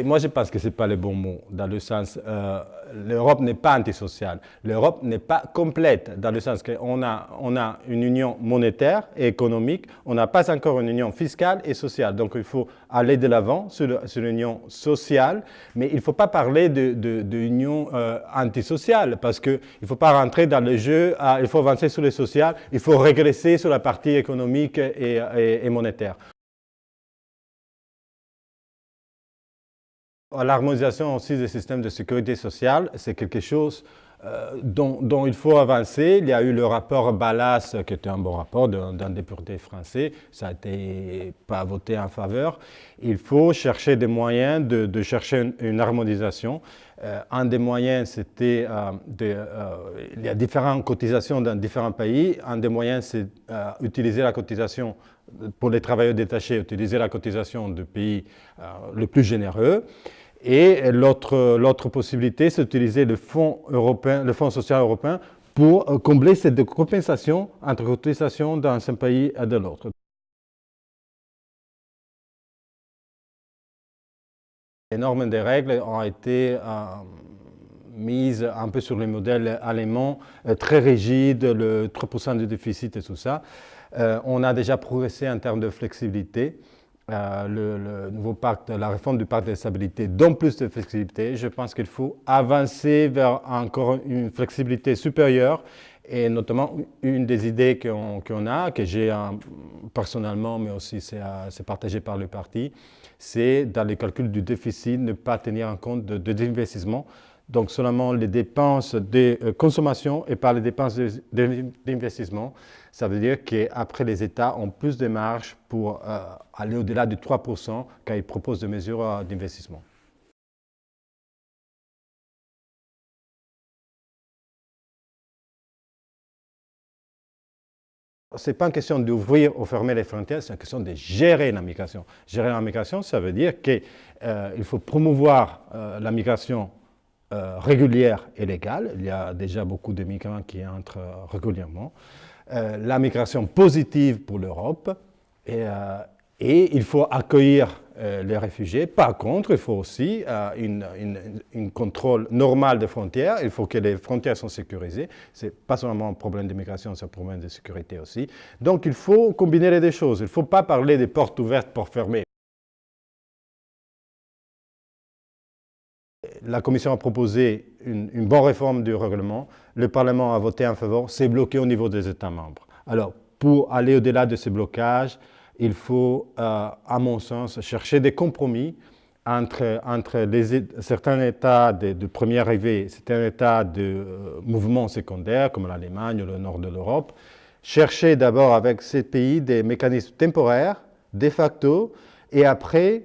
moi je pense que ce n'est pas le bon mot, dans le sens, l'Europe n'est pas antisociale. L'Europe n'est pas complète, dans le sens qu'on a une union monétaire et économique, on n'a pas encore une union fiscale et sociale. Donc il faut aller de l'avant sur l'union sociale, mais il ne faut pas parler d'union antisociale, parce qu'il ne faut pas rentrer dans le jeu, il faut avancer sur le social, il faut régresser sur la partie économique et monétaire. L'harmonisation aussi des systèmes de sécurité sociale, c'est quelque chose dont il faut avancer. Il y a eu le rapport Ballas, qui était un bon rapport d'un député français. Ça n'a été pas voté en faveur. Il faut chercher des moyens de chercher une harmonisation. Un des moyens, c'était il y a différentes cotisations dans différents pays. Un des moyens, c'est utiliser la cotisation pour les travailleurs détachés, utiliser la cotisation du pays le plus généreux. Et l'autre possibilité, c'est d'utiliser le Fonds social européen pour combler cette compensation entre cotisations dans un pays et de l'autre. Les normes des règles ont été mises un peu sur le modèle allemand, très rigide, le 3% de déficit et tout ça. On a déjà progressé en termes de flexibilité. Le nouveau pacte, la réforme du pacte de stabilité donne plus de flexibilité. Je pense qu'il faut avancer vers encore une flexibilité supérieure, et notamment une des idées qu'on a, que j'ai personnellement, mais aussi c'est partagé par le parti, c'est dans les calculs du déficit ne pas tenir en compte de l'investissement. Donc seulement les dépenses de consommation et pas les dépenses d'investissement. Ça veut dire qu'après les États ont plus de marge pour aller au-delà de 3% quand ils proposent des mesures d'investissement. Ce n'est pas une question d'ouvrir ou fermer les frontières, c'est une question de gérer la migration. Gérer la migration, ça veut dire qu'il faut promouvoir la migration régulière et légale. Il y a déjà beaucoup de migrants qui entrent régulièrement. La migration positive pour l'Europe, et il faut accueillir les réfugiés. Par contre, il faut aussi un contrôle normal des frontières. Il faut que les frontières soient sécurisées. Ce n'est pas seulement un problème de migration, c'est un problème de sécurité aussi. Donc il faut combiner les deux choses. Il ne faut pas parler des portes ouvertes pour fermer. La Commission a proposé une bonne réforme du règlement. Le Parlement a voté en faveur. C'est bloqué au niveau des États membres. Alors, pour aller au-delà de ce blocage, il faut, à mon sens, chercher des compromis entre certains États de première arrivée, certains États de mouvements secondaires, comme l'Allemagne ou le nord de l'Europe. Chercher d'abord avec ces pays des mécanismes temporaires, de facto, et après,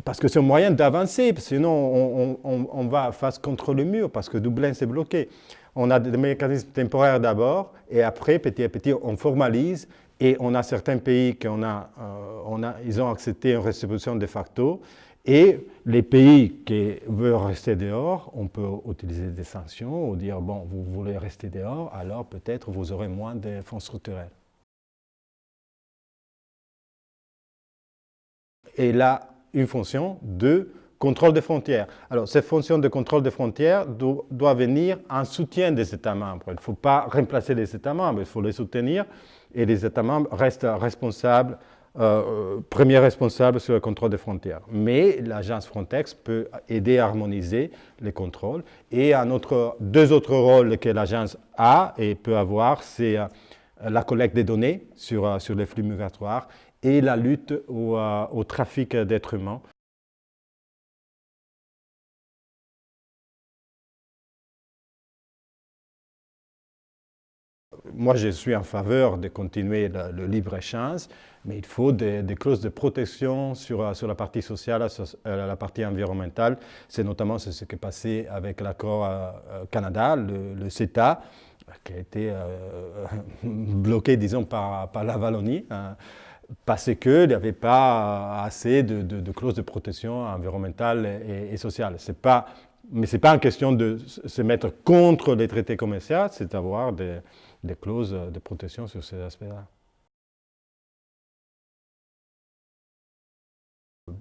parce que c'est un moyen d'avancer, sinon on va face contre le mur, parce que Dublin s'est bloqué. On a des mécanismes temporaires d'abord, et après, petit à petit, on formalise, et on a certains pays qui ils ont accepté une restitution de facto, et les pays qui veulent rester dehors, on peut utiliser des sanctions, ou dire, bon, vous voulez rester dehors, alors peut-être vous aurez moins de fonds structurels. Et là, une fonction de contrôle des frontières. Alors, cette fonction de contrôle des frontières doit venir en soutien des États membres. Il ne faut pas remplacer les États membres, il faut les soutenir, et les États membres restent responsables, premiers responsables sur le contrôle des frontières. Mais l'agence Frontex peut aider à harmoniser les contrôles. Et deux autres rôles que l'agence a et peut avoir, c'est la collecte des données sur les flux migratoires et la lutte au trafic d'êtres humains. Moi, je suis en faveur de continuer le libre-échange, mais il faut des clauses de protection sur la partie sociale, la partie environnementale. C'est notamment ce qui est passé avec l'accord Canada, le CETA, qui a été bloqué, disons, par la Wallonie, parce qu'il n'y avait pas assez de clauses de protection environnementale et sociale. Mais ce n'est pas une question de se mettre contre les traités commerciaux, c'est d'avoir des clauses de protection sur ces aspects-là.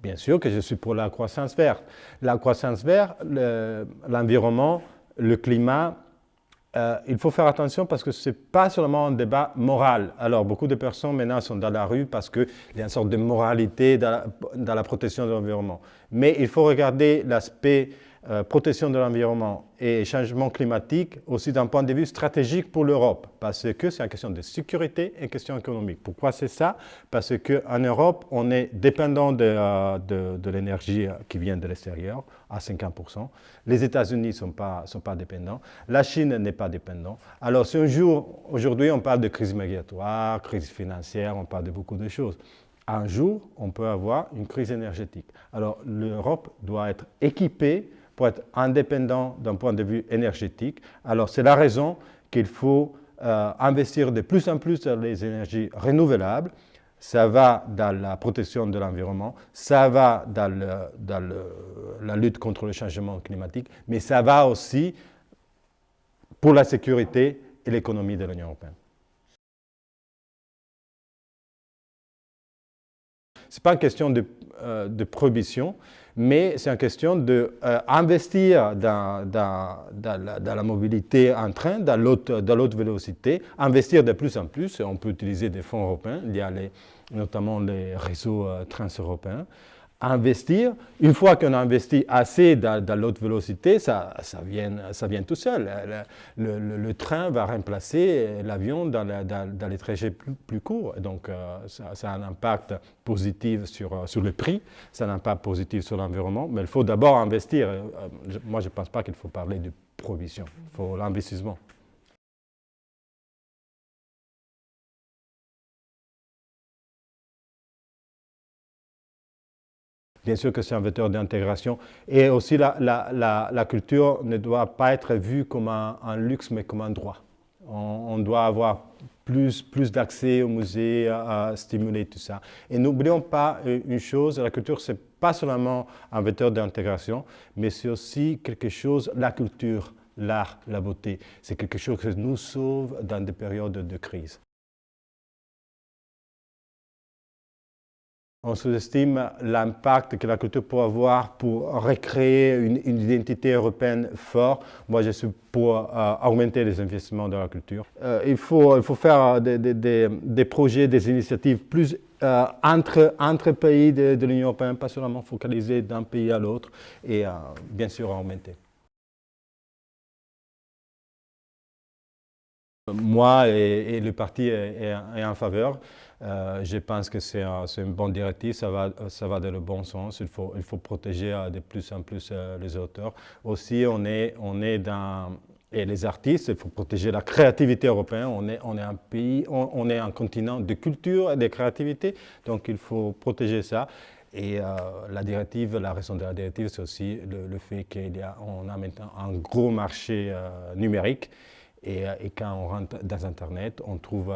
bien sûr que je suis pour la croissance verte. La croissance verte, l'environnement, le climat, il faut faire attention parce que ce n'est pas seulement un débat moral. Alors, beaucoup de personnes maintenant sont dans la rue parce qu'il y a une sorte de moralité dans la protection de l'environnement. Mais il faut regarder l'aspect protection de l'environnement et changement climatique aussi d'un point de vue stratégique pour l'Europe, parce que c'est une question de sécurité et une question économique. Pourquoi c'est ça? Parce qu'en Europe, on est dépendant de l'énergie qui vient de l'extérieur à 50%. Les États-Unis ne sont pas dépendants. La Chine n'est pas dépendante. Alors, si un jour, aujourd'hui, on parle de crise migratoire, crise financière, on parle de beaucoup de choses. Un jour, on peut avoir une crise énergétique. Alors, l'Europe doit être équipée pour être indépendant d'un point de vue énergétique. Alors, c'est la raison qu'il faut investir de plus en plus dans les énergies renouvelables. Ça va dans la protection de l'environnement, ça va dans la lutte contre le changement climatique, mais ça va aussi pour la sécurité et l'économie de l'Union européenne. Ce n'est pas une question de prohibition, mais c'est une question d'investir dans la mobilité en train, dans l'haute vélocité, investir de plus en plus. On peut utiliser des fonds européens, il y a notamment les réseaux transeuropéens. Investir, une fois qu'on a investi assez dans l'haute vélocité, ça vient tout seul. Le train va remplacer l'avion dans les trajets plus courts. Donc, ça a un impact positif sur le prix, ça a un impact positif sur l'environnement, mais il faut d'abord investir. Moi, je ne pense pas qu'il faut parler de prohibition, il faut l'investissement. Bien sûr que c'est un vecteur d'intégration. Et aussi, la culture ne doit pas être vue comme un luxe, mais comme un droit. On doit avoir plus d'accès aux musées, à stimuler tout ça. Et n'oublions pas une chose, la culture, ce n'est pas seulement un vecteur d'intégration, mais c'est aussi quelque chose, la culture, l'art, la beauté, c'est quelque chose qui nous sauve dans des périodes de crise. On sous-estime l'impact que la culture peut avoir pour recréer une identité européenne forte. Moi, je suis pour augmenter les investissements dans la culture. Il faut faire des projets, des initiatives plus entre pays de l'Union européenne, pas seulement focalisés d'un pays à l'autre, et bien sûr augmenter. Moi et le parti est en faveur. Je pense que c'est une bonne directive, ça va dans le bon sens. Il faut protéger de plus en plus les auteurs. Aussi, on est dans... Et les artistes, il faut protéger la créativité européenne. On est un pays, on est un continent de culture et de créativité, donc il faut protéger ça. Et la raison de la directive, c'est aussi le fait qu'on a maintenant un gros marché numérique. Et quand on rentre dans Internet, on trouve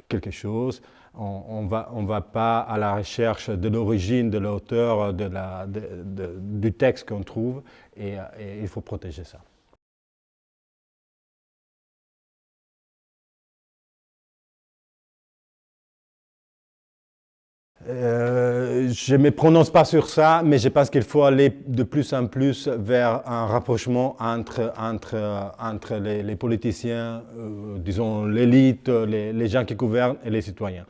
quelque chose. On va pas à la recherche de l'origine de l'auteur, du texte qu'on trouve, et il faut protéger ça. Je ne me prononce pas sur ça, mais je pense qu'il faut aller de plus en plus vers un rapprochement entre les politiciens, disons l'élite, les gens qui gouvernent et les citoyens.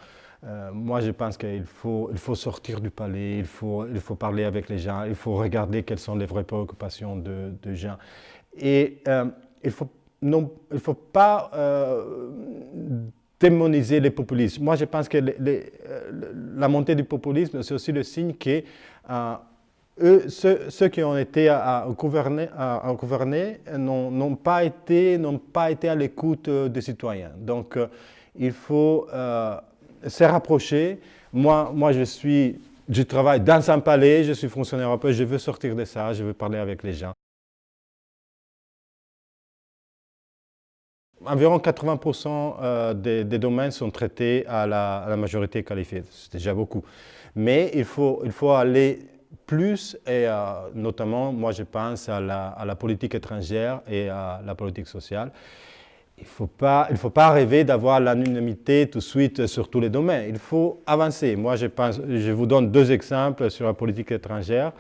Moi, je pense qu'il faut sortir du palais, il faut parler avec les gens, il faut regarder quelles sont les vraies préoccupations de gens. Et il faut pas démoniser les populistes. Moi, je pense que la montée du populisme, c'est aussi le signe que ceux qui ont été à gouverner n'ont pas été à l'écoute des citoyens. Donc, il faut se rapprocher. Moi, je travaille dans un palais, je suis fonctionnaire européen, je veux sortir de ça, je veux parler avec les gens. Environ 80% des domaines sont traités à la majorité qualifiée. C'est déjà beaucoup. Mais il faut aller plus, et notamment, moi je pense à la politique étrangère et à la politique sociale. il ne faut pas rêver d'avoir l'unanimité tout de suite sur tous les domaines. Il faut avancer. Moi, je vous donne 2 exemples sur la politique étrangère.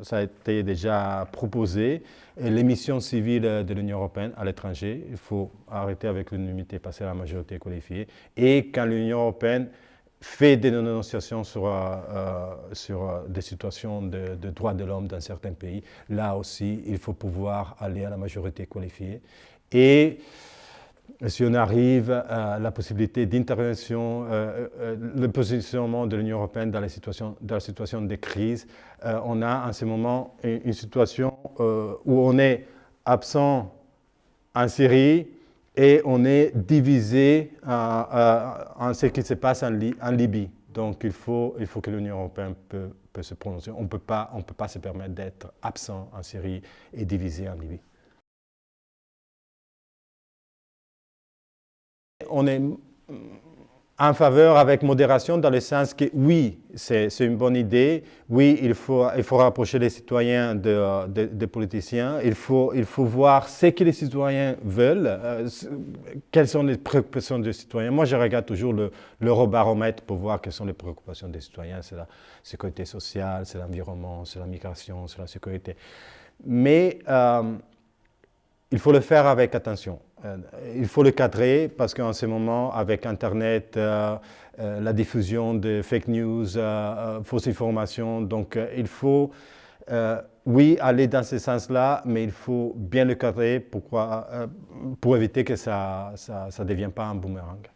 Ça a été déjà proposé. Les missions civiles de l'Union européenne à l'étranger, il faut arrêter avec l'unanimité, passer à la majorité qualifiée. Et quand l'Union européenne fait des négociations sur des situations de droits de l'homme dans certains pays, là aussi, il faut pouvoir aller à la majorité qualifiée. Et si on arrive à la possibilité d'intervention, le positionnement de l'Union européenne dans la situation de crise, on a en ce moment une situation où on est absent en Syrie et on est divisé en ce qui se passe en Libye. Donc il faut que l'Union européenne peut se prononcer. On ne peut pas se permettre d'être absent en Syrie et divisé en Libye. On est en faveur avec modération dans le sens que oui, c'est une bonne idée, oui, il faut rapprocher les citoyens des politiciens, il faut voir ce que les citoyens veulent, quelles sont les préoccupations des citoyens. Moi, je regarde toujours l'Eurobaromètre pour voir quelles sont les préoccupations des citoyens, c'est la sécurité sociale, c'est l'environnement, c'est la migration, c'est la sécurité. Mais il faut le faire avec attention. Il faut le cadrer parce qu'en ce moment, avec Internet, la diffusion de fake news, fausses informations, donc il faut, oui, aller dans ce sens-là, mais il faut bien le cadrer pour éviter que ça ne devienne pas un boomerang.